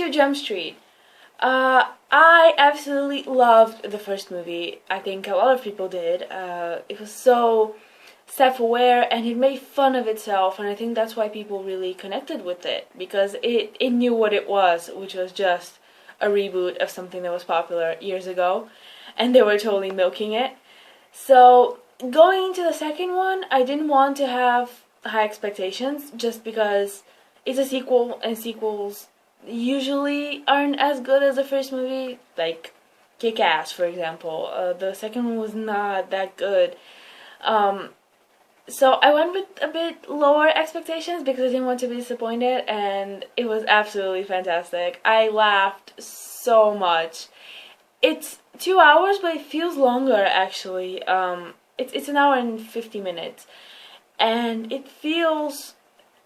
22 Jump Street. I absolutely loved the first movie. I think a lot of people did. It was so self-aware and it made fun of itself, and I think that's why people really connected with it, because it knew what it was, which was just a reboot of something that was popular years ago, and they were totally milking it. So going into the second one, I didn't want to have high expectations just because it's a sequel, and sequels usually aren't as good as the first movie, like Kick-Ass, for example. The second one was not that good. So I went with a bit lower expectations because I didn't want to be disappointed, and it was absolutely fantastic. I laughed so much. It's 2 hours, but it feels longer actually. It's an hour and 50 minutes, and it feels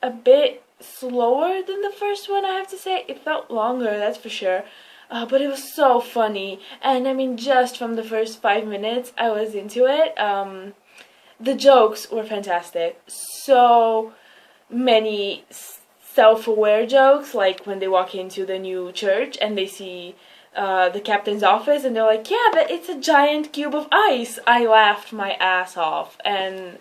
a bit slower than the first one, I have to say. It felt longer, that's for sure. But it was so funny, and I mean, just from the first 5 minutes, I was into it. The jokes were fantastic. So many self-aware jokes, like when they walk into the new church and they see the captain's office and they're like, yeah, but it's a giant cube of ice. I laughed my ass off. And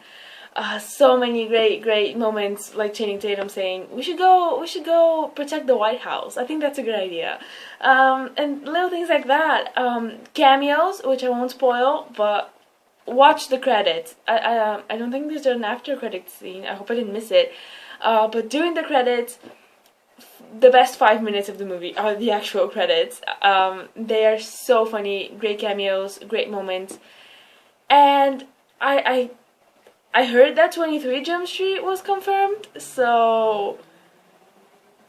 so many great moments, like Channing Tatum saying, we should go protect the White House. I think that's a good idea. And little things like that. Cameos, which I won't spoil, but watch the credits. I don't think there's an after credits scene. I hope I didn't miss it. But during the credits, the best 5 minutes of the movie are the actual credits. They are so funny, great cameos, great moments. And I heard that 23 Jump Street was confirmed, so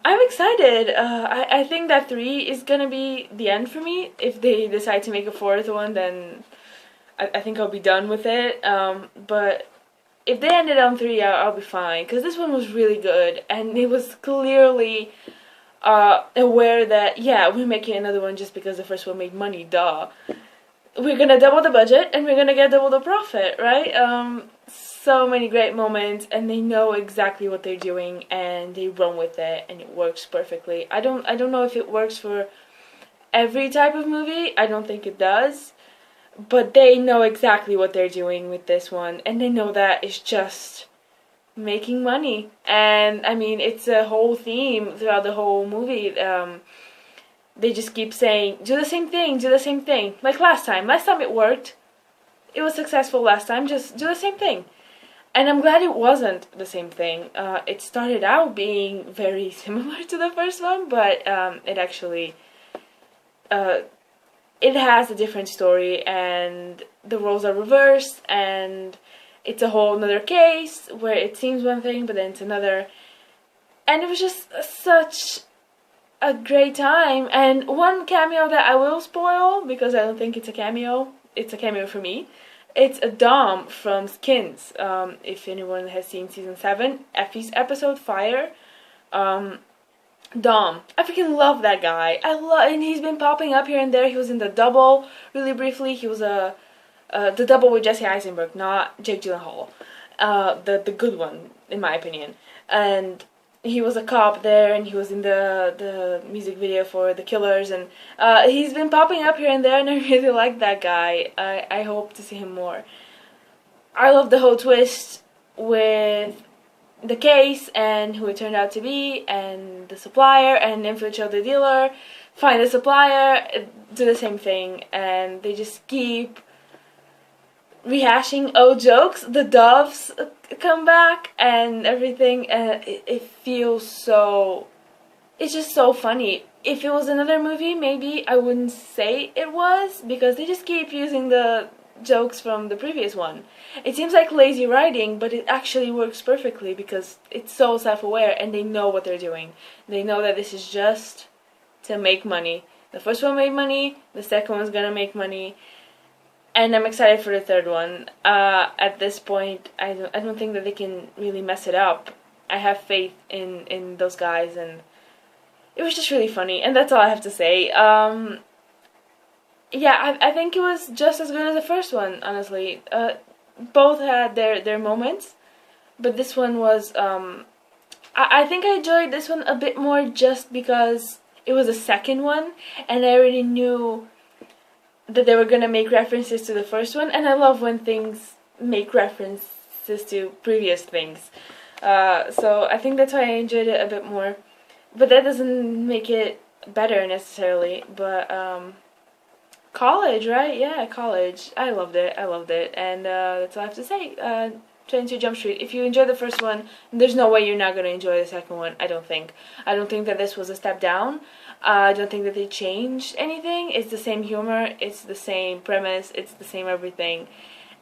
I'm excited. I think that 3 is gonna be the end for me. If they decide to make a 4th one, then I think I'll be done with it, but if they ended on 3, I'll be fine, because this one was really good, and it was clearly aware that, yeah, we're making another one just because the first one made money, duh. We're gonna double the budget, and we're gonna get double the profit, right? So many great moments, and they know exactly what they're doing, and they run with it, and it works perfectly. I don't know if it works for every type of movie. I don't think it does. But they know exactly what they're doing with this one, and they know that it's just making money. And I mean, it's a whole theme throughout the whole movie. They just keep saying, do the same thing, do the same thing. Like last time. Last time it worked. It was successful last time, just do the same thing. And I'm glad it wasn't the same thing. It started out being very similar to the first one, but it actually it has a different story, and the roles are reversed, and it's a whole another case where it seems one thing but then it's another, and it was just such a great time. And one cameo that I will spoil, because I don't think it's a cameo for me, it's a Dom from Skins. If anyone has seen season 7, Effie's episode Fire, Dom. I freaking love that guy. And he's been popping up here and there. He was in The Double really briefly. He was The Double with Jesse Eisenberg, not Jake Gyllenhaal. The good one, in my opinion. And he was a cop there, and he was in the music video for The Killers, and he's been popping up here and there, and I really like that guy. I hope to see him more. I love the whole twist with the case and who it turned out to be, and the supplier, and infiltrate the dealer, find the supplier, do the same thing, and they just keep rehashing old jokes. The doves come back and everything, and it feels so, it's just so funny. If it was another movie, maybe I wouldn't say it was, because they just keep using the jokes from the previous one. It seems like lazy writing, but it actually works perfectly because it's so self-aware, and they know what they're doing. They know that this is just to make money. The first one made money, the second one's gonna make money, and I'm excited for the third one. At this point, I don't think that they can really mess it up. I have faith in those guys, and it was just really funny, and that's all I have to say. Yeah, I think it was just as good as the first one, honestly. Both had their moments, but this one was, I think I enjoyed this one a bit more just because it was the second one, and I already knew that they were gonna make references to the first one, and I love when things make references to previous things. So I think that's why I enjoyed it a bit more. But that doesn't make it better necessarily. But college, right? Yeah, college. I loved it. I loved it, and that's all I have to say. 22 Jump Street. If you enjoy the first one, there's no way you're not gonna enjoy the second one. I don't think. I don't think that this was a step down. I don't think that they changed anything. It's the same humor. It's the same premise. It's the same everything,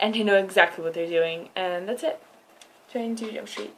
and they know exactly what they're doing. And that's it. 22 Jump Street.